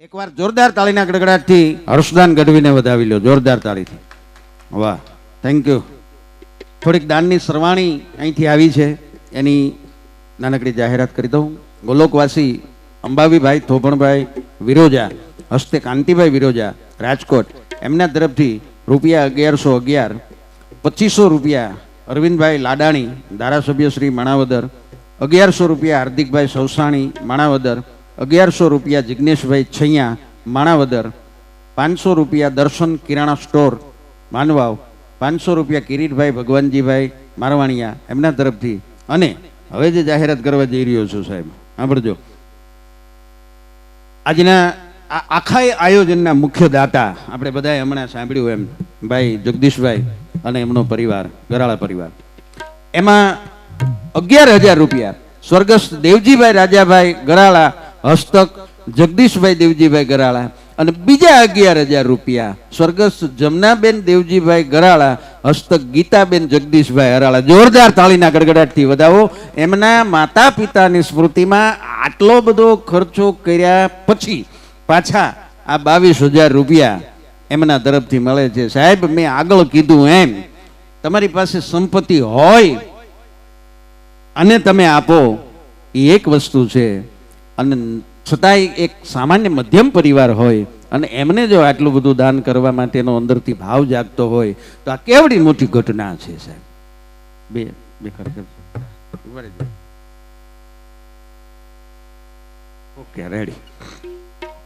એકવાર જોરદાર તાળીના ગડગડાટથી હર્ષદાન ગઢવીને વધાવી લો, જોરદાર તાળીથી. વાહ, થેન્ક યુ. થોડીક દાનની સરવાણી અહીંથી આવી છે, એની નાનકડી જાહેરાત કરી દઉં. ગોલોકવાસી અંબાવીભાઈ થોભણભાઈ વિરોજા, હસ્તે કાંતિભાઈ વિરોજા, રાજકોટ, એમના તરફથી રૂપિયા 1111, 2500 રૂપિયા અરવિંદભાઈ લાડાણી, ધારાસભ્ય શ્રી માણાવદર, 1100 રૂપિયા હાર્દિકભાઈ સૌસાણી માણાવદર, 1100 રૂપિયા જિગ્નેશભાઈ છૈયા માણાવદર, 500 રૂપિયા દર્શન કિરાણા સ્ટોર માનવાવ, 500 રૂપિયા કિરીટભાઈ ભગવાનજીભાઈ મારવાણિયા એમના તરફથી. અને હવે જે જાહેરાત કરવા જઈ રહ્યો છું સાહેબ, સાંભળજો. આજના આખા આયોજનના મુખ્ય દાતા આપણે બધાએ હમણાં સાંભળ્યું એમ ભાઈ જગદીશભાઈ અને એમનો પરિવાર, ગરાળા પરિવાર. એમાં 11,000 રૂપિયા સ્વર્ગસ્થ દેવજીભાઈ રાજાભાઈ ગરાળા હસ્તક જગદીશભાઈ દેવજીભાઈ ગરાળા, અને બીજા 11,000 રૂપિયા સ્વર્ગસ્થ જમનાબેન દેવજીભાઈ ગરાળા હસ્તક ગીતાબેન જગદીશભાઈ હરાળા. જોરદાર તાળીના ગડગડાટથી વધાવો. એમના માતા પિતાની સ્મૃતિમાં આટલો બધો ખર્ચો કર્યા પછી પાછા આ 22,000 રૂપિયા એમના તરફથી મળે છે. સાહેબ, મેં આગળ કીધું એમ તમારી પાસે સંપત્તિ હોય અને તમે આપો એ એક વસ્તુ છે, અને છતાંય એક સામાન્ય મધ્યમ પરિવાર હોય અને એમને જો આટલું બધું દાન કરવા માટેનો અંદરથી ભાવ જાગતો હોય તો આ કેવડી મોટી ઘટના છે સાહેબ. બે ખરેખર ઓકે, રેડી.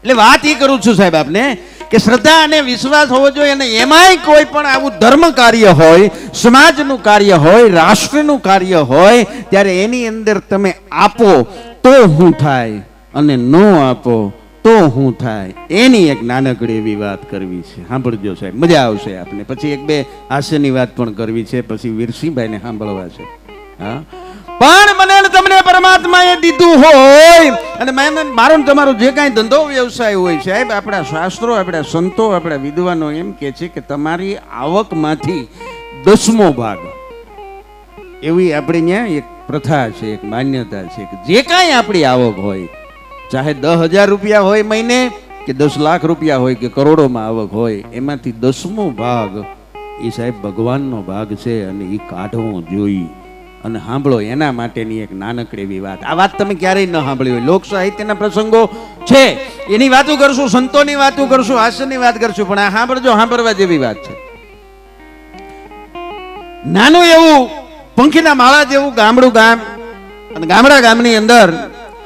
એટલે વાત એ કરું છું સાહેબ આપને કે શ્રદ્ધા અને વિશ્વાસ હોવો જોઈએ, અને એમાંય કોઈ પણ આવું ધર્મ કાર્ય હોય, સમાજનું કાર્ય હોય, રાષ્ટ્રનું કાર્ય હોય, ત્યારે એની અંદર તમે આપો તો શું થાય અને ન આપો તો શું થાય, એની એક નાનકડી એવી વાત કરવી છે. સાંભળજો સાહેબ, મજા આવશે આપને. પછી એક બે હાસ્યની વાત પણ કરવી છે, પછી વીરસિંહભાઈને સાંભળવા છે. હા, પણ મને તમને પરમાત્માએ દીધું હોય, અને મારો તમારો જે કાંઈ ધંધો વ્યવસાય હોય સાહેબ, આપણા શાસ્ત્રો, આપણા સંતો, આપણા વિદ્વાનો એમ કે છે કે તમારી આવકમાંથી 10મો ભાગ, એવી આપણે ત્યાં એક પ્રથા છે, એક માન્યતા છે કે જે કાંઈ આપણી આવક હોય, ચાહે 10,000 રૂપિયા હોય મહિને કે 10 લાખ રૂપિયા હોય કે કરોડોમાં આવક હોય, એમાંથી 10મો ભાગ એ સાહેબ ભગવાનનો ભાગ છે, અને એ કાઢવો જોઈએ. અને સાંભળો, એના માટેની એક નાનકડી એવી વાત. આ વાત તમે ક્યારેય ન સાંભળી હોય. લોક સાહિત્યના પ્રસંગો છે, એની વાતો કરશું, સંતોની વાતો કરશું, હાસ્યની વાત કરશું, પણ આ સાંભળજો, સાંભળવા જેવી વાત છે. નાનું એવું પંખીના માળા જેવું ગામડું ગામ, અને ગામડા ગામની અંદર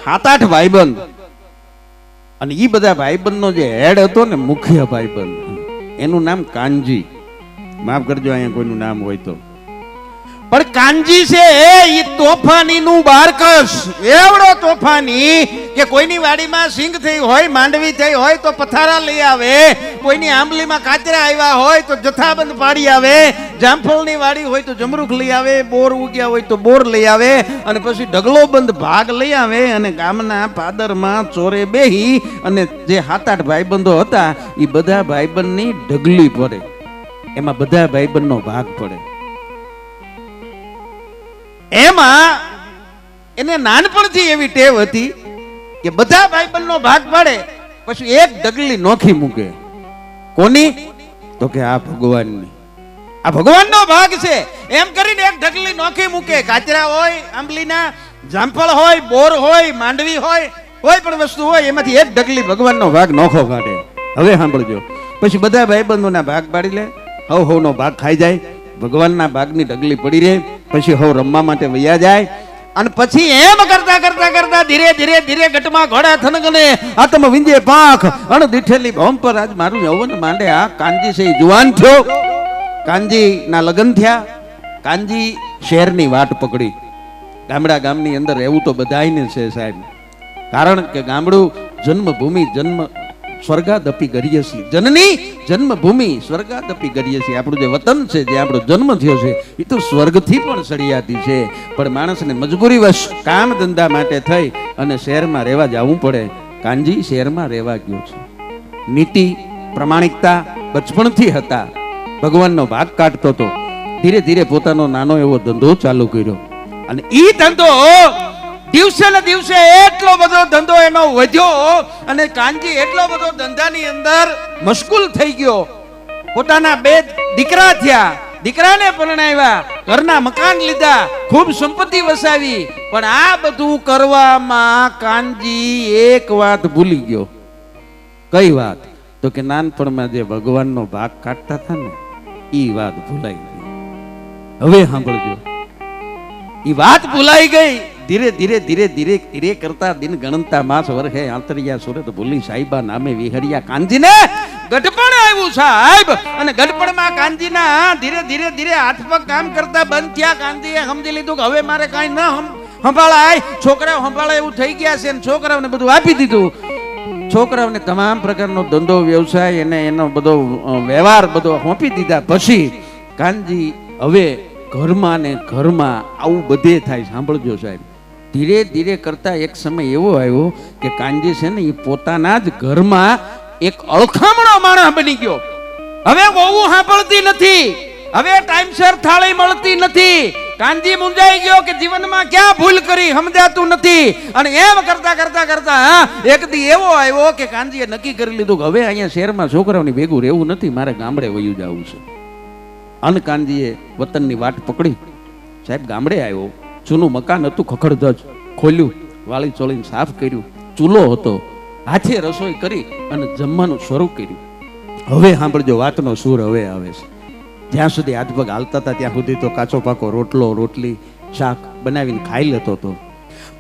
7-8 ભાઈબંધ, અને એ બધા ભાઈબંધનો જે હેડ હતો ને, મુખ્ય ભાઈબંધ, એનું નામ કાનજી. માફ કરજો અહીંયા કોઈનું નામ હોય તો, પણ કાનજી છે એ તોફાની નું બારકસ, એવડો તોફાની કે કોઈની વાડીમાં સિંગ થઈ હોય, માંડવી થઈ હોય તો પથારા લઈ આવે, કોઈની આંબલીમાં કાચરા આવ્યા હોય તો જથ્થાબંધ પાડી આવે, જામફળની વાડી હોય તો જમરૂખ લઈ આવે, બોર ઉગ્યા હોય તો બોર લઈ આવે, અને પછી ઢગલો બંધ ભાગ લઈ આવે, અને ગામના પાદરમાં ચોરે બેહી અને જે 7-8 ભાઈબંધો હતા એ બધા ભાઈબંધની ઢગલી પડે, એમાં બધા ભાઈબંધનો ભાગ પડે. એમાં એને નાનપણથી એવી ટેવ હતી કે બધા ભાઈબંધનો ભાગ પડે પછી એક ઢગલી નોખી મૂકે. કોની? તો કે આ ભગવાનની, આ ભગવાનનો ભાગ છે એમ કરીને એક ઢગલી નોખી મૂકે. કાચરા હોય, આંબલીના, જામફળ હોય, બોર હોય, માંડવી હોય, કોઈ પણ વસ્તુ હોય, એમાંથી એક ઢગલી ભગવાનનો ભાગ નોખો કાઢે. હવે સાંભળજો, પછી બધા ભાઈબંધોના ભાગ પાડી લે, હવનો ભાગ ખાઈ જાય, ભગવાનના ભાગની ઢગલી પડી રહે, પછી હવ રમવા માટે વૈયા જાય, અને પછી એમ કરતા કરતા કરતા ધીરે ધીરે ધીરે ગટમાં ઘોડા થનગને આત્મ વિંજે પાંખ અણ દીઠેલી ભોમ પર આજ મારું યૌવન માંડે. આ કાનજી છે જુવાન થયો, કાનજી ના લગ્ન થયા, કાનજી શહેરની વાટ પકડી. ગામડા ગામની અંદર રહેવું તો બધાયને છે સાહેબ, કારણ કે ગામડું જન્મભૂમિ, જન્મ સ્વર્ગાદપી ગર્યસી, જનની જન્મભૂમિ સ્વર્ગાદપી ગર્યસી. આપણું જે વતન છે, જે આપણો જન્મ થયો છે, એ તો સ્વર્ગથી પણ સળિયાતી છે, પણ માણસને મજબૂરીવશ કામ ધંધા માટે થઈ અને શહેરમાં રહેવા જવું પડે. કાનજી શહેરમાં રહેવા ગયો છે. નીતિ પ્રમાણિકતા બચપણથી હતા, ભગવાનનો ભાગ કાઢતો હતો. ધીરે ધીરે પોતાનો નાનો એવો ધંધો ચાલુ કર્યો, અને એ ધંધો દિવસે ને દિવસે એટલો બધો ધંધો એનો વધ્યો અને કાનજી એટલો બધો ધંધાની અંદર મશગુલ થઈ ગયો. પોતાના 2 દીકરા થયા, દીકરાને પરણાવ્યા, ઘરના મકાન લીધા, ખૂબ સંપત્તિ વસાવી. પણ આ બધું કરવામાં કાનજી એક વાત ભૂલી ગયો. કઈ વાત? તો કે નાનપણમાં જે ભગવાનનો ભાગ કાઢતા હતા ને એ વાત ભૂલાઈ ગઈ. હવે સાંભળજો, એ વાત ભૂલાઈ ગઈ. ધીરે ધીરે ધીરે ધીરે ધીરે કરતા દિન ગણતા માસ વર્ષે આંતરિયા સુરત ભૂલી સાહિબા નામે વિહરિયા કાનજીને ગઢપણ આવ્યું સાહેબ. અને ગઢપણમાં કાનજીના ધીરે ધીરે ધીરે હાથ પગ કામ કરતા બંધ થયા. કાનજીએ સમજી લીધું કે હવે મારે કાંઈ ન સંભાળાય, છોકરાઓ સંભાળે એવું થઈ ગયા છે. છોકરાઓને બધું આપી દીધું. છોકરાઓને તમામ પ્રકારનો ધંધો વ્યવસાય એને એનો બધો વ્યવહાર બધો સોંપી દીધા. પછી કાનજી હવે ઘરમાં ને ઘરમાં આવું બધે થાય. સાંભળજો સાહેબ, ધીરે ધીરે કરતા એક સમય એવો આવ્યો કે કાનજી છે ને એ પોતાના જ ઘરમાં એક અળખામણો માણસ બની ગયો. હવે વહુ સાંભળતી નથી, હવે ટાઈમસર થાળી મળતી નથી. કાનજી મુંજાઈ ગયો કે જીવનમાં ક્યાં ભૂલ કરી સમજાતું નથી. અને એમ કરતા કરતા કરતા એક દી એવો આવ્યો કે કાનજીએ નક્કી કરી લીધું કે હવે અહીંયા શહેરમાં છોકરાઓની ભેગું રહેવું નથી, મારે ગામડે વયું જવું છે. અને કાનજીએ વતનની વાટ પકડી સાહેબ ગામડે આવ્યો. જૂનું મકાન હતું, ખખડધજ ખોલ્યું, વાળી ચોળીને સાફ કર્યું, ચૂલો હતો, હાથે રસોઈ કરી અને જમવાનું શરૂ કર્યું. હવે સાંભળજો, વાતનો સૂર હવે આવે છે. જ્યાં સુધી હાથ પગ હાલતા હતા ત્યાં સુધી તો કાચો પાકો રોટલો રોટલી શાક બનાવીને ખાઈ લેતો હતો.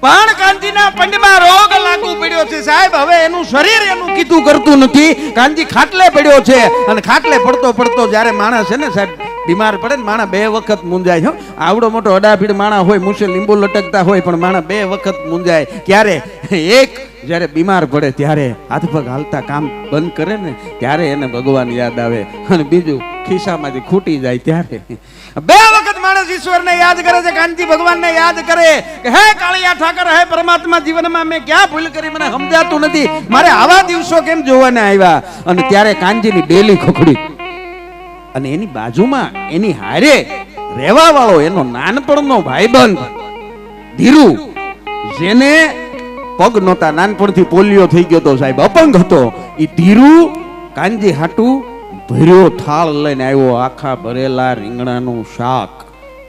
પણ કાનજીના પંડમાં રોગ લાગુ પડ્યો છે સાહેબ. હવે એનું શરીર એનું કીધું કરતું નથી. કાનજી ખાટલે પડ્યો છે. અને ખાટલે પડતો પડતો જ્યારે માણસ છે ને સાહેબ બીમાર પડે ને, માણા 2 વખત મૂંઝાય. હો, આવડો મોટો અડાભીડ માણા હોય, મૂછે લીંબુ લટકતા હોય, પણ માણા 2 વખત મૂંઝાય. ક્યારે? એક જ્યારે બીમાર પડે ત્યારે હાથ પગ હાલતા કામ બંધ કરે ને ત્યારે એને ભગવાન યાદ આવે. અને બીજું ખિસ્સામાંથી ખૂટી જાય ત્યારે 2 વખત માણસ ઈશ્વરને યાદ કરે છે. કાનજી ભગવાનને યાદ કરે કે હે કાળિયા ઠાકર, હે પરમાત્મા, જીવનમાં મેં ક્યાં ભૂલ કરી, મને સમજાતું નથી, મારે આવા દિવસો કેમ જોવાને આવ્યા. અને ત્યારે કાનજીની ડેલી ખખડી. અને એની બાજુમાં એની હારે રહેવા વાળો એનો નાનપણનો ભાઈબંધ ધીરુ, જેને પગ નહોતા, નાનપણથી પોલિયો થઈ ગયો તો સાહેબ, અપંગ હતો. એ ધીરુ કાનજી હાટું ભર્યો થાળ લઈને આવ્યો, આખા ભરેલા રીંગણાનું શાક,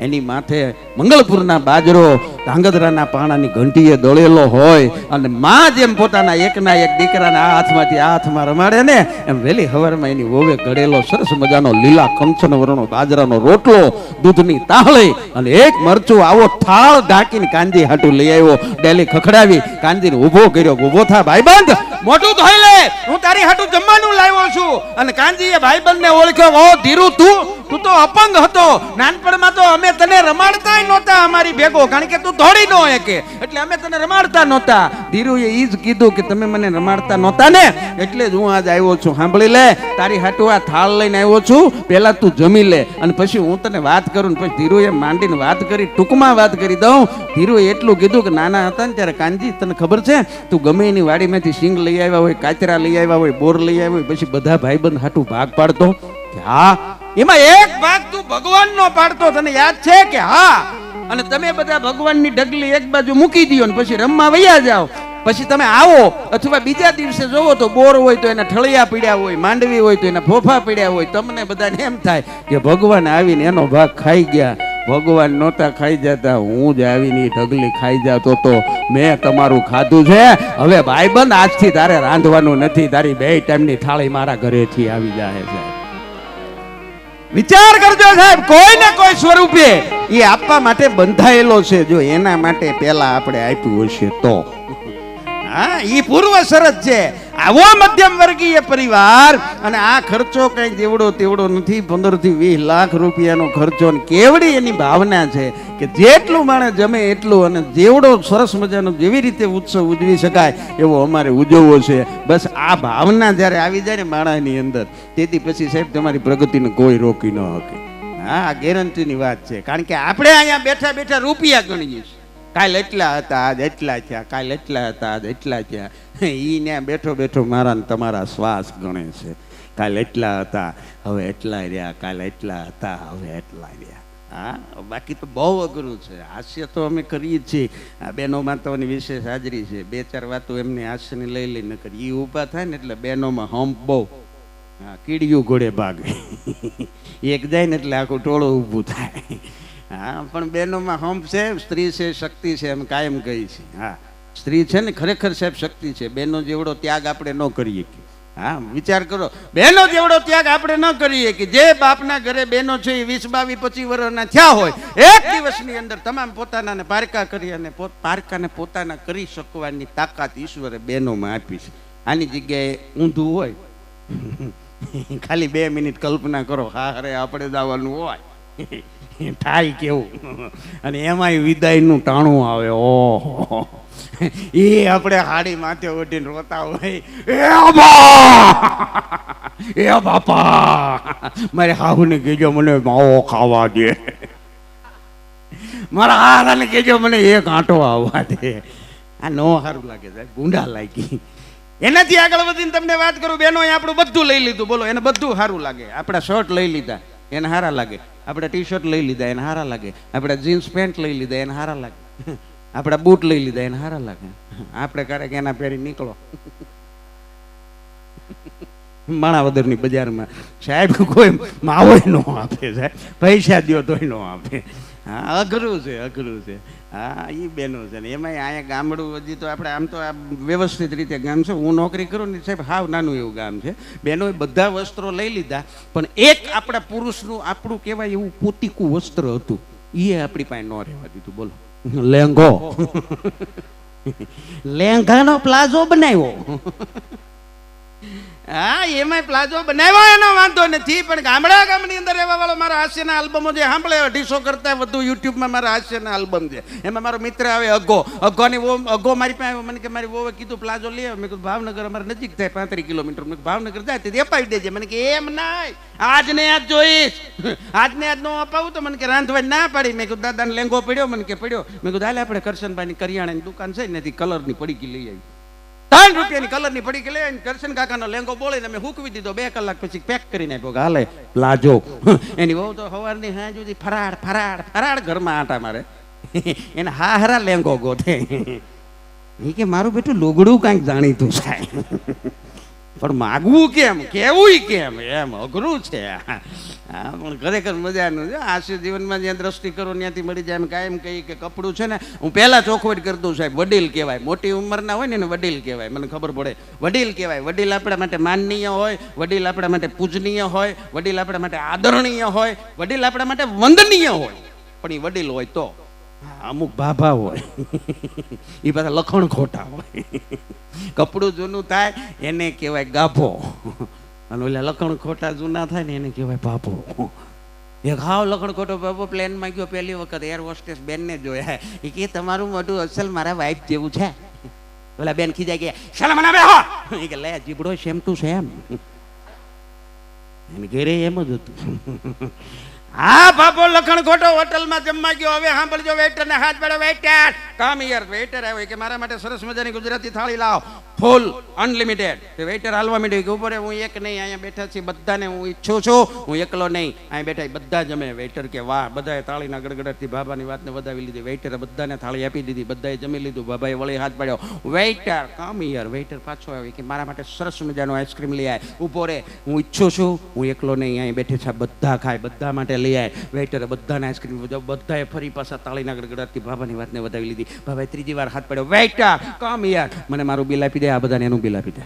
એની માથે મંગળપુરના બાજરો ધાંગધ્રાના પાણાની ઘંટીએ દળેલો હોય. અને માં જેમ પોતાના એકના એક દીકરાના આ હાથમાંથી આ હાથમાં રમાડે ને એમ વહેલી હવારમાં એની વોવે ઘડેલો સરસ મજાનો લીલા કંચન વર્ણનો બાજરાનો રોટલો, દૂધની તાહળી અને એક મરચું, આવો થાળ ઢાંકીને કાનજી હાટું લઈ આવ્યો. ડેલી ખખડાવી કાનજીને ઊભો કર્યો. ઊભો થા ભાઈબંધ, મોટું ધોઈ લે, હું તારી હાટું જમવાનું લાવ્યો છું. અને કાનજીએ ભાઈબંધને ઓળખ્યો. ઓ ધીરુ, તું તો અપંગ હતો. નાનપણમાં તો અમે તને રમાડતાય નહોતા અમારી ભેગો, કારણ કે તું દોડી ન શકે, એટલે અમે તને રમાડતા નહોતા. ધીરુએ ઈ જ કીધું કે તમે મને રમાડતા નહોતા ને, એટલે જ હું આજ આવ્યો છું. સાંભળી લે, તારી હાટુ આ થાળ લઈને આવ્યો છું, પહેલા તું જમી લે અને પછી હું તને વાત કરું. પછી ધીરુએ માંડીને વાત કરી, ટૂંકમાં વાત કરી દઉં. ધીરુએ એટલું કીધું કે નાના હતા ને ત્યારે કાનજી, તને ખબર છે, તું ગમે એની વાડીમાંથી સિંગ લઈ આવ્યા હોય, કાચરા લઈ આવ્યા હોય, બોર લઈ આવ્યા હોય, પછી બધા ભાઈબંધ હાટું ભાગ પાડતો. હા, એમાં એક ભાગ તું ભગવાનનો પાડતો, તને યાદ છે કે? હા. અને તમે બધા ભગવાનની ડગલી એક બાજુ મૂકી દો ને પછી રમવા વયા જાઓ. પછી તમે આવો અથવા બીજા દિવસે જોવો તો બોર હોય તો એના ઠળિયા પીડ્યા હોય, માંડવી હોય તો એના ફોફા પીડ્યા હોય. તમને બધાને એમ થાય કે ભગવાન આવીને એનો ભાગ ખાઈ ગયા. ભગવાન નહોતા ખાઈ જતા, હું જ આવીને ઢગલી ખાઈ જતો તો મેં તમારું ખાધું છે. હવે ભાઈબંધ, આજથી તારે રાંધવાનું નથી, તારી 2 ટાઈમની થાળી મારા ઘરેથી આવી જાય છે. વિચાર કરજો સાહેબ, કોઈ ને કોઈ સ્વરૂપે એ આપવા માટે બંધાયેલો છે. જો એના માટે પહેલા આપણે આપ્યું હશે તો. હા, એ પૂર્વ શરત છે. આવો મધ્યમ વર્ગીય પરિવાર અને આ ખર્ચો કઈ જેવડો તેવડો નથી. 15 થી 20 લાખ રૂપિયાનો ખર્ચો. કેવડી એની ભાવના છે કે જેટલું માણસ જમે એટલું, અને જેવડો સરસ મજાનો જેવી રીતે ઉત્સવ ઉજવી શકાય એવો અમારે ઉજવવો છે. બસ આ ભાવના જ્યારે આવી જાય ને માણસની અંદર, તેથી પછી સાહેબ તમારી પ્રગતિને કોઈ રોકી ન શકે. હા, ગેરંટીની વાત છે. કારણ કે આપણે અહીંયા બેઠા બેઠા રૂપિયા ગણીએ છીએ. કાલ એટલા હતા, આજ એટલા થયા, કાલ એટલા હતા, આજ એટલા થયા. ઈ ને બેઠો બેઠો મારા ને તમારા શ્વાસ ગણે છે. કાલ એટલા હતા, હવે એટલા રહ્યા, કાલ એટલા હતા, હવે એટલા રહ્યા. હા, બાકી તો બહુ અઘરું છે. હાસ્ય તો અમે કરીએ જ છીએ. આ બહેનોમાં તો એની વિશેષ હાજરી છે. બે ચાર વાતો એમને હાસ્યની લઈ લઈને કરી. એ ઊભા થાય ને એટલે બહેનોમાં હંપ બહુ. હા, કીડિયું ઘોડે ભાગે. એક જાય ને એટલે આખું ટોળું ઊભું થાય. હા, પણ બહેનોમાં હંપ છે. સ્ત્રી છે શક્તિ છે એમ કાયમ કહી છે. હા, સ્ત્રી છે ને ખરેખર સાહેબ શક્તિ છે. બહેનો જેવડો ત્યાગ આપણે ન કરીએ. હા, વિચાર કરો, બહેનો જેવડો ત્યાગ આપણે ન કરીએ કે જે બાપના ઘરે બહેનો છે એ 20, 22, 25 વર્ષના થયા હોય, એક દિવસની અંદર તમામ પોતાના પારકા કરી અને પારકાને પોતાના કરી શકવાની તાકાત ઈશ્વરે બહેનોમાં આપી છે. આની જગ્યાએ ઊંધું હોય, ખાલી 2 મિનિટ કલ્પના કરો, હા અરે આપણે જવાનું હોય થાય કેવું, અને એમાંય વિદાયનું ટાણું આવે. ઓહો, એ આપણે હાડી માથે ઓઢીને રોતા હોય, એ બાપા મારે હાહુને કહેજો મને માવો ખાવા દે, મારા હારાને કહેજો મને એક આંટો આવવા દે. આ નો સારું લાગે સાહેબ, ગુંડા લાગી. એનાથી આગળ વધીને તમને વાત કરું, બહેનોએ આપણું બધું લઈ લીધું, બોલો એને બધું સારું લાગે. આપણા શર્ટ લઈ લીધા એને સારા લાગે, આપણે ટી શર્ટ લઈ લીધા એને સારા લાગે, આપણે જીન્સ પેન્ટ લઈ લીધા એને સારા લાગે, આપણા બૂટ લઈ લીધા એને સારા લાગે. આપણે ક્યારેક એના પહેરી નીકળો માણાવદરની બજારમાં, સાહેબ કોઈ માવો ન આપે, સાહેબ પૈસા દો તોય ન આપે. હા, અઘરું છે, અઘરું છે. હા, એ બહેનો છે ને એમાંય અહીંયા ગામડું હજી તો આપણે આમ તો આ વ્યવસ્થિત રીતે ગામ છે. હું નોકરી કરું ને સાહેબ, હાવ નાનું એવું ગામ છે. બહેનોએ બધા વસ્ત્રો લઈ લીધા, પણ એક આપણા પુરુષનું આપણું કહેવાય એવું પોતીકું વસ્ત્ર હતું, એ આપણી પાસે ન રહેવા દીધું. બોલો, લેંઘો. લેંઘાનો પ્લાઝો બનાવ્યો. હા, એમાં પ્લાઝો બનાવ્યો એનો વાંધો નથી, પણ ગામની અંદર રહેવા વાળો મારા હાસ્યના આલ્બમો જે સાંભળે 250 કરતા વધુ યુટ્યુબમાં મારા હાસ્યના આલ્બમ છે. એમાં મારો મિત્ર આવે અઘો મારી પાસે મને કે મારી વોવે કીધું પ્લાઝો લે. મેં કીધું ભાવનગર અમારે નજીક થાય 35 કિલોમીટર. મેં ભાવનગર જાય તે અપાવી દેજે. મને કે એમ નાય, આજ ને આજ જોઈશ, આજ ને આજ નો અપાવું તો મને કે રાંધવા ના પાડી. મેં કીધું દાદાને લેંગો પડ્યો, મને કે પડ્યો. મેં કીધું હાલે આપણે કરશનભાઈની કરિયાણાની દુકાન છે ને, કલરની પડીકી લઈ આવી. 3 રૂપિયાની કલરની પડીકી લઈ આવીને કરશન કાકાનો લેંગો બોલીને અમે હૂકવી દીધો. 2 કલાક પછી પેક કરીને આપ્યો. હાલે પ્લાઝો. એની વહુ તો સવારની સાંજ સુધી ફરાડ ફરાડ ફરાડ ઘરમાં આટા મારે, એને હારા લેંગો ગોતે. એ કે મારું બેટું લુગડું કાંઈક જાણીતું થાય, પણ માગવું કેમ, કેવું કેમ, એમ અઘરું છે. હા, પણ ખરેખર મજાનું છે. હાસ્ય જીવનમાં જ્યાં દ્રષ્ટિ કરો ત્યાંથી મળી જાય. એમ કાયમ કહી કે કપડું છે ને, હું પહેલાં ચોખવટ કરતું સાહેબ, વડીલ કહેવાય. મોટી ઉંમરના હોય ને એને વડીલ કહેવાય, મને ખબર પડે. વડીલ કહેવાય. વડીલ આપણા માટે માનનીય હોય, વડીલ આપણા માટે પૂજનીય હોય, વડીલ આપણા માટે આદરણીય હોય, વડીલ આપણા માટે વંદનીય હોય. પણ એ વડીલ હોય તો અમુક ભાભા હોય એ પાછા લખણ ખોટા હોય. કપડું જૂનું થાય એને કહેવાય ગાભો, અને ઓલા લખણ ખોટા જૂના થાય ને એને કહેવાય ભાભો. એક હાવ લખણ ખોટો બાબો પ્લેનમાં ગયો પહેલી વખત, એર હોસ્ટેસ બેનને જોયા. એ કે તમારું મોઢું અસલ મારા વાઈફ જેવું છે. ઓલા બેન ખીજાય કે શાલા મને બેહો. એ કે લે જીબડો સેમ ટુ સેમ. એને ઘરે એમ જ હતું. હા, બાપો લખણ ખોટો હોટલમાં જમવા ગયો. હવે સાંભળજો, વેઇટર ને હાથ પાડો, વેઇટર કમ હિયર. વેઇટર આવ્યો કે મારા માટે સરસ મજાની ગુજરાતી થાળી લાવો, ફૂલ અનલિમિટેડ. વેઇટર હાલવા માંડ્યો કે ઉપર હું એક નહીં, અહીંયા બેઠા છીએ બધાને હું ઈચ્છું છું, હું એકલો નહીં, અહીંયા બેઠા બધા જમે. વેઇટર કે વાહ, બધાએ તાળીના ગડગડાટથી બાબાની વાતને વધાવી લીધી. વેઇટરે બધાને થાળી આપી દીધી, બધાએ જમી લીધું. બાબાએ વળી હાથ પાડ્યો, વેઇટર કમ હિયર. વેઇટર પાછો આવ્યો કે મારા માટે સરસ મજાનો આઈસ્ક્રીમ લઈ આય. ઉભો રે, હું ઈચ્છું છું, હું એકલો નહીં, અહીંયા બેઠે છે બધા ખાય, બધા માટે લઈ આય. વેઇટરે બધાને આઈસ્ક્રીમ, બધાએ ફરી પાછા તાળીના ગડગડાટથી બાબાની વાતને વધાવી લીધી. બાબાએ ત્રીજી વાર હાથ પાડ્યો, વેઇટર કમ હિયર, મને મારું બિલ આપી દે. આ બધાને એનું બિલ આપી દે.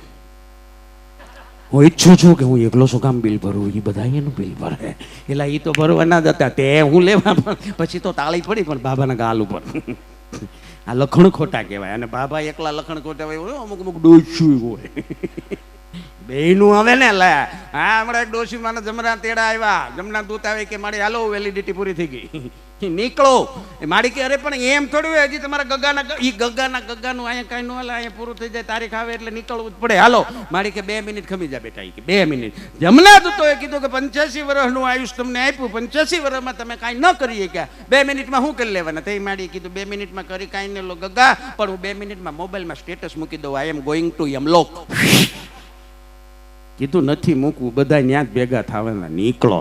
હું ઈચ્છું છું કે હું એકલો શું કામ બિલ ભરું, એ બધા એનું બિલ ભરે. એટલે એ તો ભરવાના જ હતા, તે હું લેવા. પછી તો તાળી પડી, પણ બાબાના ગાલ ઉપર. આ લખણ ખોટા કહેવાય. અને બાબા એકલા લખણ ખોટા હોય, અમુક અમુક ડોસ્યું હોય. બેનું આવે ને લે. હા, હમણાં એક ડોશી માને જમણા તેડા આવ્યા, જમણા દૂત આવે કે મારી હાલો વેલિડિટી પૂરી થઈ ગઈ, નીકળો. મારી કે અરે પણ એમ થોડું હોય, હજી તમારા ગગાનું અહીંયા કાંઈ ન હાલે, અહીંયા પૂરું થઈ જાય, તારીખ આવે એટલે નીકળવું જ પડે. હાલો. મારી કે 2 મિનિટ ખમી જાય બેટા, કે 2 મિનિટ. જમના દૂતોએ કીધું કે 85 વર્ષનું આયુષ તમને આપ્યું, 85 વર્ષમાં તમે કાંઈ ન કરી શક્યા, 2 મિનિટમાં શું કરી લેવાના? તે મારી કીધું 2 મિનિટમાં કરી કાંઈ ને લો ગગા, પણ હું 2 મિનિટમાં મોબાઈલમાં સ્ટેટસ મૂકી દઉં, આઈ એમ ગોઈંગ ટુ યમલોક. કીધું નથી મૂકવું, બધા ત્યાં જ ભેગા થવાના, નીકળો.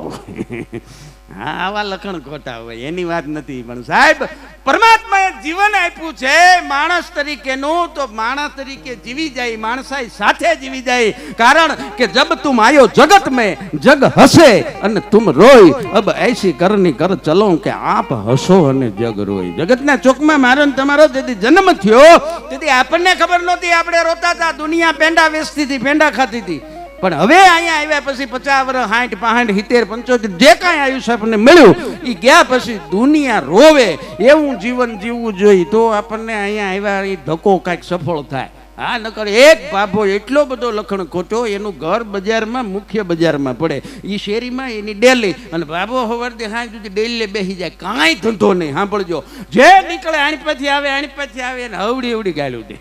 હા, આવા લખણ ખોટા હોય એની વાત નથી. પણ સાહેબ, પરમાત્માએ જીવન આપ્યું છે માણસ તરીકેનું, તો માણસ તરીકે જીવી જાય, માણસાઈ સાથે જીવી જાય. કારણ કે જબ તુમ આયો જગત મેં જગ હસે અને તુમ રોય, અબ એસી કરની કર ચલો કે આપ હસો અને જગ રોય. જગતના ચોકમાં મારો ને તમારો જેથી જન્મ થયો તેથી આપણને ખબર નહોતી, આપણે રોતા હતા, દુનિયા પેંડા વેચતી હતી, પેંડા ખાતી હતી. પણ હવે અહીંયા આવ્યા પછી 50 વર્ષ 60 65 70 75 જે કાંઈ આયુષ્ય આપણને મળ્યું એ ગયા પછી દુનિયા રોવે એવું જીવન જીવવું જોઈએ, તો આપણને અહીંયા આવ્યા એ ધક્કો કાંઈક સફળ થાય. હા, નકર એક બાબો એટલો બધો લખણ ખોટો, એનું ઘર બજારમાં મુખ્ય બજારમાં પડે, એ શેરીમાં એની ડેલી, અને બાબો સવારથી હાંજ સુધી ડેલી બેસી જાય, કાંઈ ધંધો નહીં. સાંભળજો, જે નીકળે આણી પછી આવે એને હવડી હવડી ગાળ્યું દે,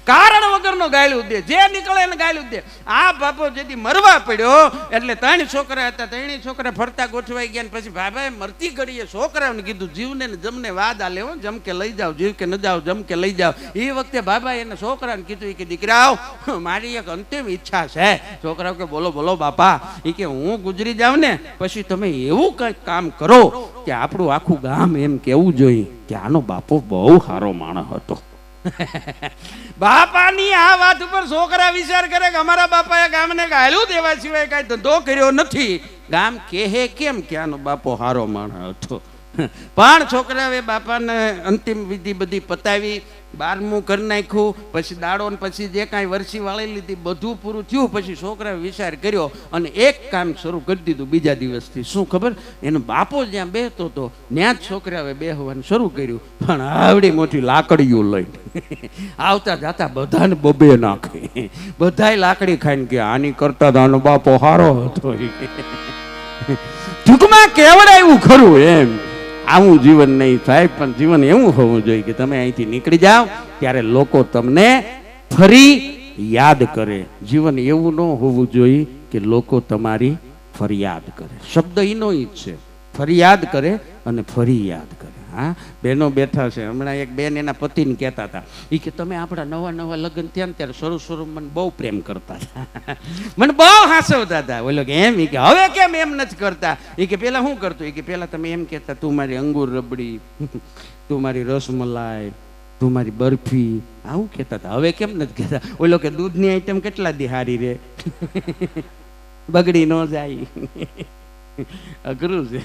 કારણ વગરનો ગાળ્યું દે, જે નીકળે એને ગાળ્યું દે. આ બાબો જેથી મરવા પડ્યો એટલે 3 છોકરા હતા, 3 છોકરા ફરતા ગોઠવાઈ ગયા. પછી બાબાએ મરતી ઘડીએ છોકરાઓને કીધું જીવને ને જમને વાદ આ લેવો, જમ કે લઈ જાઓ, જીવ કે ન જાઓ, જમ કે લઈ જાઓ. એ વખતે બાબા એને છોકરાને કીધું કે દીકરાઓ, મારી એક અંતિમ ઈચ્છા છે. છોકરાઓ કે બોલો બોલો બાપા. એ કે હું ગુજરી જાઉં ને પછી તમે એવું કંઈક કામ કરો કે આપણું આખું ગામ એમ કેવું જોઈએ કે આનો બાપો બહુ સારો માણસ હતો. બાપાની આ વાત ઉપર છોકરા વિચાર કરે કે અમારા બાપાએ ગામને ગાળ્યું દેવા સિવાય કઈ ધંધો કર્યો નથી. ગામ કહે કેમ કે આનો બાપો સારો માણસ હતો. પણ છોકરાએ બાપાને અંતિમ વિધિ બધી પતાવી, 12મું કરી નાખ્યું, પછી દાડો ને પછી જે કાંઈ વરસી વાળી લીધી, બધું પૂરું થયું. પછી છોકરાએ વિચાર કર્યો અને એક કામ શરૂ કરી દીધું બીજા દિવસથી. શું ખબર? એનો બાપો જ્યાં બેસતો હતો ત્યાં જ છોકરાએ બેસવાનું શરૂ કર્યું, પણ આવડી મોટી લાકડીઓ લઈને આવતા જાતા બધાને બબે નાખે, બધાય લાકડી ખાઈને કે આની કરતા તો આનો બાપો સારો હતો. ટૂંકમાં કેવડાયું ખરું એમ. આવું જીવન નહીં થાય, પણ જીવન એવું હોવું જોઈએ કે તમે અહીંથી નીકળી જાઓ ત્યારે લોકો તમને ફરી યાદ કરે. જીવન એવું ન હોવું જોઈએ કે લોકો તમારી ફરિયાદ કરે. શબ્દ એનો જ છે, ફરિયાદ કરે અને ફરી યાદ કરે. હા, બહેનો બેઠા છે, હમણાં એક બેન એના પતિને કહેતા હતા, એ કે તમે આપણા નવા લગ્ન થયા ને ત્યારે શરૂ મને બહુ પ્રેમ કરતા હતા, મને બહુ હાંસવતા હતા. બોલો કે એમ? એ કે હવે કેમ એમ નથી કરતા? એ કે પેલા શું કરતો? એ કે પેલા તમે એમ કહેતા તું મારી અંગુર રબડી, તું મારી રસમલાઈ, તું મારી બરફી, આવું કહેતા હતા. હવે કેમ નથી કહેતા? બોલો કે દૂધની આઈટમ કેટલા દી હારી રે, બગડી ન જાય. અઘરું છે,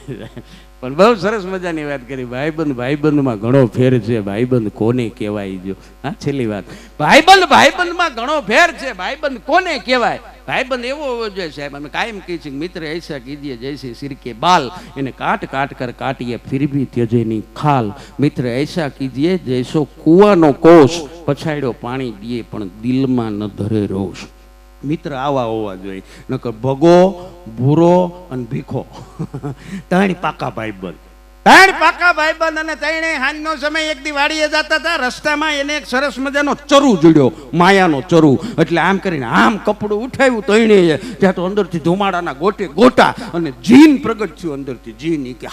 પણ બહુ સરસ મજાની વાત કરી. ભાઈબંધમાં ઘણો ફેર છે. ભાઈબંધ કોને કહેવાય? જો હા, છેલ્લી વાત, ભાઈબંધમાં ઘણો ફેર છે. ભાઈબંધ કોને કહેવાય? ભાઈબંધ એવો હોવો જોઈએ સાહેબ. અમે કાયમ કહી છે મિત્ર ऐसा कीजिए जैसे सिर के बाल, એને કાટ કાટ કર કાટીએ फिर भी त्यजे नहीं खाल. મિત્ર ऐसा कीजिए जैसो કુવાનો કોષ, પછાડ્યો પાણી દીએ પણ દિલમાં ન ધરે રોષ. મિત્ર આવા હોવા જોઈએ, નકર ભગો, ભૂરો અને ભીખો, 3 પાકા ભાઈબંધ. 3 પાકા ભાઈબંધ અને 3 હાંજનો સમય એક દી વાડીએ જતા હતા. રસ્તામાં એને એક સરસ મજાનો ચરુ જુડ્યો, માયાનો ચરુ. એટલે આમ કરીને આમ કપડું ઉઠાવ્યું 3 ત્યાં તો અંદરથી ધુમાડાના ગોટે ગોટા અને જીન પ્રગટ થયું અંદરથી. જીન કે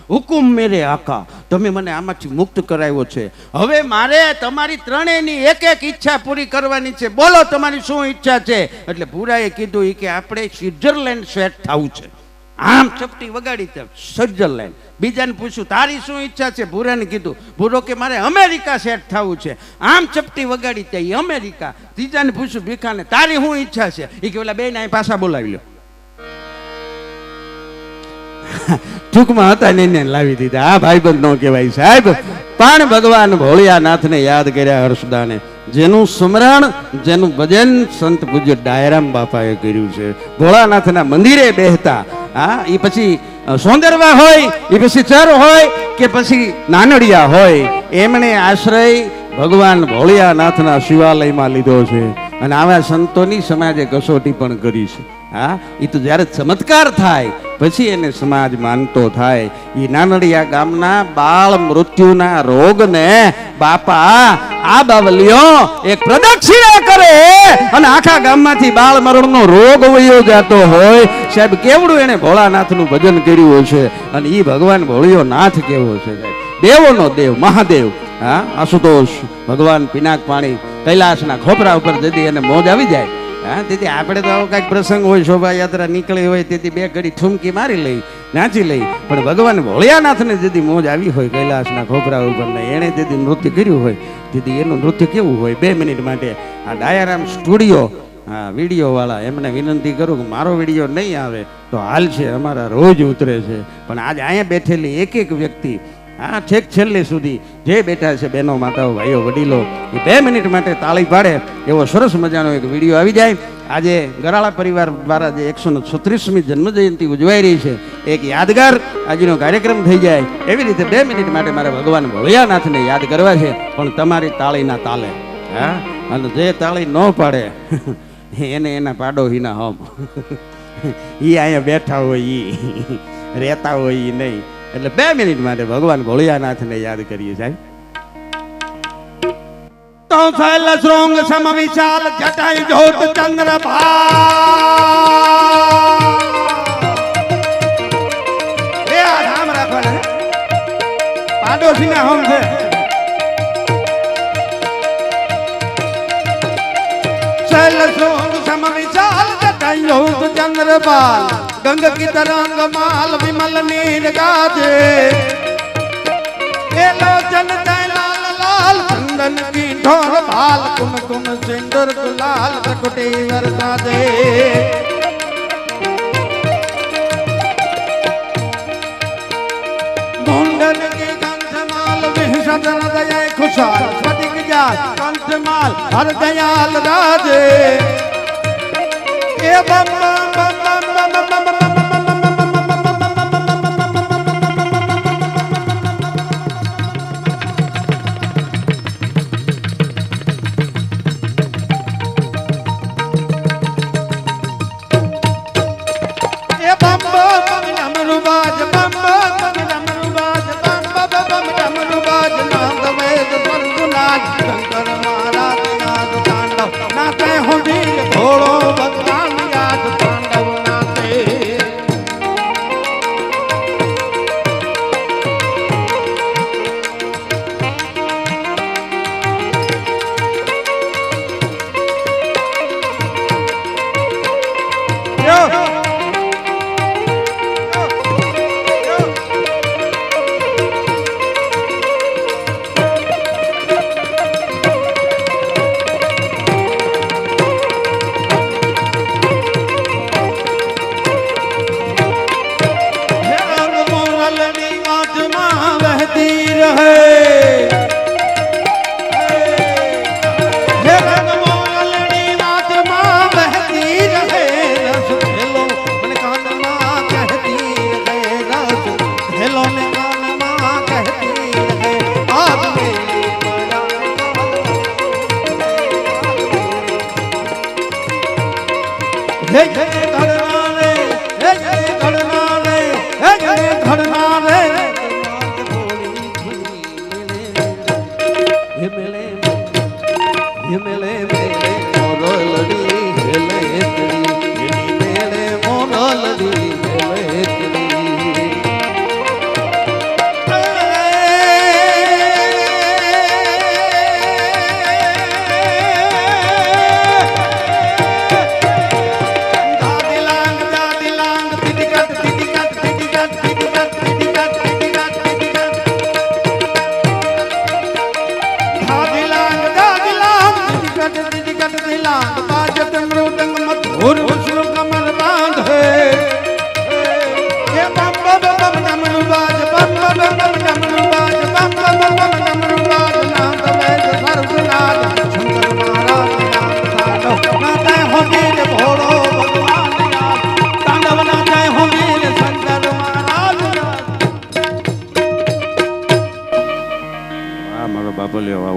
હુકુમ મેરે આકા, તમે મને આમાંથી મુક્ત કરાવ્યો છે. હવે મારે તમારી 3ની એક ઈચ્છા પૂરી કરવાની છે. બોલો તમારી શું ઈચ્છા છે? એટલે ભૂરાએ કીધું કે આપણે સ્વિટ્ઝરલેન્ડ સેટ થવું છે. આમ ચપટી વગાડી છે, સ્વિટ્ઝરલેન્ડ. બીજાને પૂછ્યું તારી શું ઈચ્છા છે? ભૂરાને કીધું. ભૂરો કે મારે અમેરિકા સેટ થવું છે. આમ ચપટી વગાડી છે, અમેરિકા. ત્રીજાને પૂછ્યું ભીખાને તારી શું ઈચ્છા છે? એ કે ઓલા બેન અહીં પાછા બોલાવી લો. ટૂંકમાં હતા ને લાવી દીધા. આ ભાઈબંધ નો કહેવાય સાહેબ. પણ ભગવાન ભોળિયાનાથને યાદ કર્યા હર્ષદાને. જેનું સ્મરણ, જેનું ભજન સંત પૂજ્ય ડાયરામ બાપાએ કર્યું છે. ભોળાનાથના મંદિરે બેહતા, હા, એ પછી સોંદરવા હોય, એ પછી ચર હોય કે પછી નાનડિયા હોય, એમણે આશ્રય ભગવાન ભોળિયાનાથના શિવાલયમાં લીધો છે. અને આવા સંતોની સમાજે કસોટી પણ કરી છે. હા, એ તો જ્યારે ચમત્કાર થાય પછી એને સમાજ માનતો થાય. એ નાનડિયા ગામના બાળ મૃત્યુના રોગને બાપા આ બાવલીઓ એક પ્રદક્ષિણા કરે અને આખા ગામમાંથી બાળ મરણનો રોગ વયો જતો હોય. સાહેબ કેવડું એને ભોળાનાથનું ભજન કર્યું છે. અને એ ભગવાન ભોળિયો નાથ કેવો છે સાહેબ, દેવોનો દેવ, મહાદેવ. હા, આશુતોષ ભગવાન પિનાક પાણી કૈલાસના ખોપરા ઉપર જતી એને મોજ આવી જાય હા તેથી આપણે તો આવો કાંઈક પ્રસંગ હોય, શોભાયાત્રા નીકળી હોય, તેથી બે ઘડી ઠુમકી મારી લઈ, નાચી લઈ. પણ ભગવાન ભોળિયાનાથને જેથી મોજ આવી હોય કૈલાસના ખોપરા ઉપર ને એણે જેથી નૃત્ય કર્યું હોય, તેથી એનું નૃત્ય કેવું હોય. 2 મિનિટ માટે આ ડાયારામ સ્ટુડિયો હા વિડીયો વાળા એમને વિનંતી કરું કે મારો વિડીયો નહીં આવે તો હાલ છે, અમારા રોજ ઉતરે છે. પણ આજ અહીંયા બેઠેલી એક એક વ્યક્તિ હા છેક છેલ્લે સુધી જે બેઠા છે, બહેનો માતાઓ ભાઈઓ વડીલો, એ 2 મિનિટ માટે તાળી પાડે એવો સરસ મજાનો એક વિડીયો આવી જાય. આજે ગરાળા પરિવાર દ્વારા જે 136મી જન્મજયંતિ ઉજવાઈ રહી છે, એક યાદગાર આજનો કાર્યક્રમ થઈ જાય એવી રીતે 2 મિનિટ માટે મારે ભગવાન ભોળિયાનાથને યાદ કરવા છે. પણ તમારી તાળીના તાલે હા, અને જે તાળી ન પાડે એને એના પાડોશીના હમ એ અહીંયા બેઠા હોય, એ રહેતા હોય એ નહીં. એટલે 2 મિનિટ માટે ભગવાન ભોળિયાનાથને યાદ કરીએ સાહેબ. તો સૈલ શૃંગ સમ વિશાલ જટાઈ જોત ચંદ્ર એ આ નામ રાખવાના પાડોશીના હમ છે. સૈલ શૃંગ સમ વિશાલ જટાઈ જોત ચંદ્ર गंग की तरंग माल विमल नीर गाजे लोचन लाल लाल चंदन की ढोर भाल कुम कुम सिंदूर गुलाल प्रकुटी वर्षा दे मुंडन की कंठमाल विहसदन दया खुशाल स्फटिक जाल कंठमाल हर दयाल राजे ए बम बम बम बम बम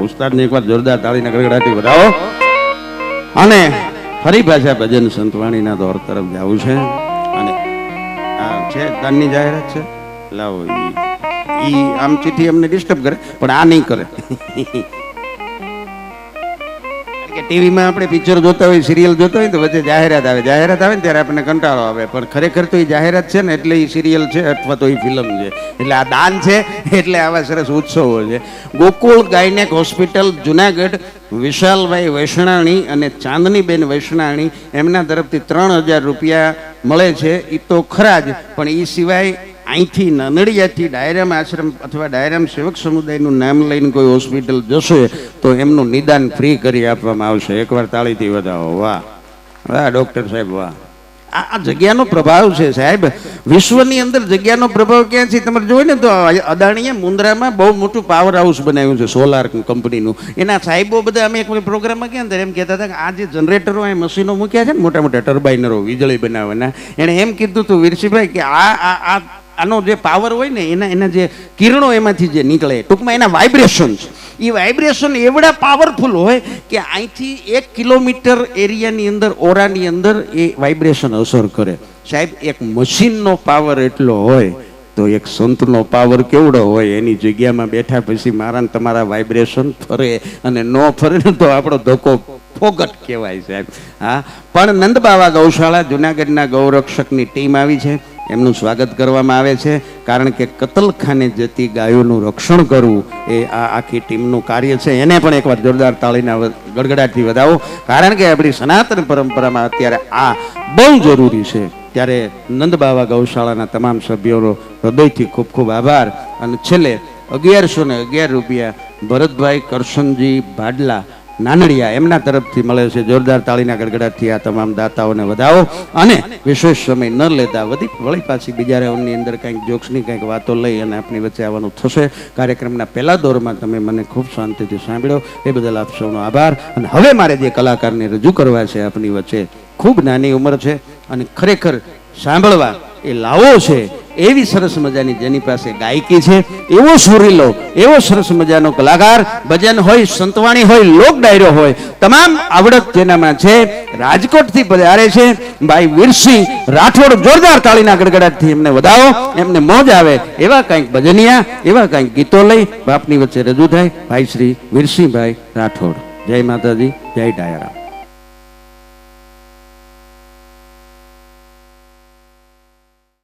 ઉસ્તાદને એકવાર જોરદાર તાળીના ગડગડાટી વધાવો. અને ફરી પાછા ભજન સંતવાણીના દોર તરફ જવું છે. અને આ છે દાનની જાહેરાત છે, લાવો ઈ આમ ચીઠી અમને ડિસ્ટર્બ કરે પણ આ નહીં કરે. કે ટીવીમાં આપણે પિક્ચર જોતા હોય, સિરિયલ જોતા હોય તો વચ્ચે જાહેરાત આવે ને ત્યારે આપણને કંટાળો આવે, પણ ખરેખર તો એ જાહેરાત છે ને એટલે એ સિરિયલ છે અથવા તો એ ફિલ્મ છે. એટલે આ દાન છે એટલે આવા સરસ ઉત્સવો છે. ગોકુળ ગાયનેક હોસ્પિટલ જુનાગઢ, વિશાલભાઈ વૈષ્ણાણી અને ચાંદનીબેન વૈષ્ણાણી એમના તરફથી 3000 રૂપિયા મળે છે. એ તો ખરા જ, પણ એ સિવાય અહીંથી નનડિયાથી ડાયરામ આશ્રમ અથવા ડાયરામ સેવક સમુદાયનું નામ લઈને કોઈ હોસ્પિટલ જશે તો એમનું નિદાન ફ્રી કરી આપવામાં આવશે. એકવાર તાળીથી વધાવો. વાહ વાહ ડૉક્ટર સાહેબ વાહ. આ જગ્યાનો પ્રભાવ છે સાહેબ. વિશ્વની અંદર જગ્યાનો પ્રભાવ ક્યાં છે તમારે જોયું ને તો અદાણીએ મુન્દ્રામાં બહુ મોટું પાવર હાઉસ બનાવ્યું છે સોલાર કંપનીનું. એના સાહેબો બધા અમે એક પ્રોગ્રામમાં ગયા ને એમ કહેતા હતા કે આ જે જનરેટરો એ મશીનો મૂક્યા છે ને મોટા મોટા ટર્બાઇનરો વીજળી બનાવવાના, એણે એમ કીધું હતું વીરસિંહભાઈ કે આનો જે પાવર હોય ને એના જે કિરણો એમાંથી જે નીકળે, ટૂંકમાં એના વાઇબ્રેશન્સ, એ વાઇબ્રેશન એવડા પાવરફુલ હોય કે અહીંથી 1 કિલોમીટર એરિયાની અંદર ઓરાની અંદર એ વાઇબ્રેશન અસર કરે. સાહેબ એક મશીનનો પાવર એટલો હોય તો એક સંતનો પાવર કેવડો હોય. એની જગ્યામાં બેઠા પછી મારા ને તમારા વાઇબ્રેશન ફરે અને ન ફરે ને તો આપણો ધક્કો ફોગટ કહેવાય સાહેબ. હા, પણ નંદબાવા ગૌશાળા જુનાગઢના ગૌરક્ષકની ટીમ આવી છે. એમનું સ્વાગત કરવામાં આવે છે, કારણ કે કતલખાને જતી ગાયોનું રક્ષણ કરવું એ આ આખી ટીમનું કાર્ય છે. એને પણ એકવાર જોરદાર તાળીના ગડગડાટથી વધાવો, કારણ કે આપણી સનાતન પરંપરામાં અત્યારે આ બહુ જરૂરી છે. ત્યારે નંદબાવા ગૌશાળાના તમામ સભ્યોનો હૃદયથી ખૂબ ખૂબ આભાર. અને છેલ્લે 1111 રૂપિયા ભરતભાઈ કરશનજી ભાડલા નાનડિયા એમના તરફથી મળે છે. જોરદાર તાળીના ગડગડાટથી આ તમામ દાતાઓને વધાવો. અને વિશેષ સમય ન લેતા વળી પાછી બીજા રાઉન્ડની અંદર કંઈક જોક્સની કંઈક વાતો લઈ અને આપની વચ્ચે આવવાનું થશે. કાર્યક્રમના પહેલા દોરમાં તમે મને ખૂબ શાંતિથી સાંભળ્યો એ બદલ આપ સૌનો આભાર. અને હવે મારે જે કલાકારને રજૂ કરવા છે આપની વચ્ચે, ખૂબ નાની ઉંમર છે અને ખરેખર સાંભળવા એ લાવો છે એવી સરસ મજાની જેની પાસે ગાયકી છે, એવો સુરીલો, એવો સરસ મજાનો કલાકાર, ભજન હોય, સંતવાણી હોય, લોક ડાયરો હોય, તમામ આવડત જેનામાં છે. રાજકોટથી પધારે છે ભાઈ વીરસિંહ રાઠોડ. જોરદાર તાળીના ગડગડાટથી એમને વધાવો, એમને મોજ આવે એવા કંઈક ભજનિયા, એવા કંઈક ગીતો લઈ બાપની વચ્ચે રજૂ થાય ભાઈ શ્રી વીરસિંહભાઈ રાઠોડ. જય માતાજી, જય ડાયારામ.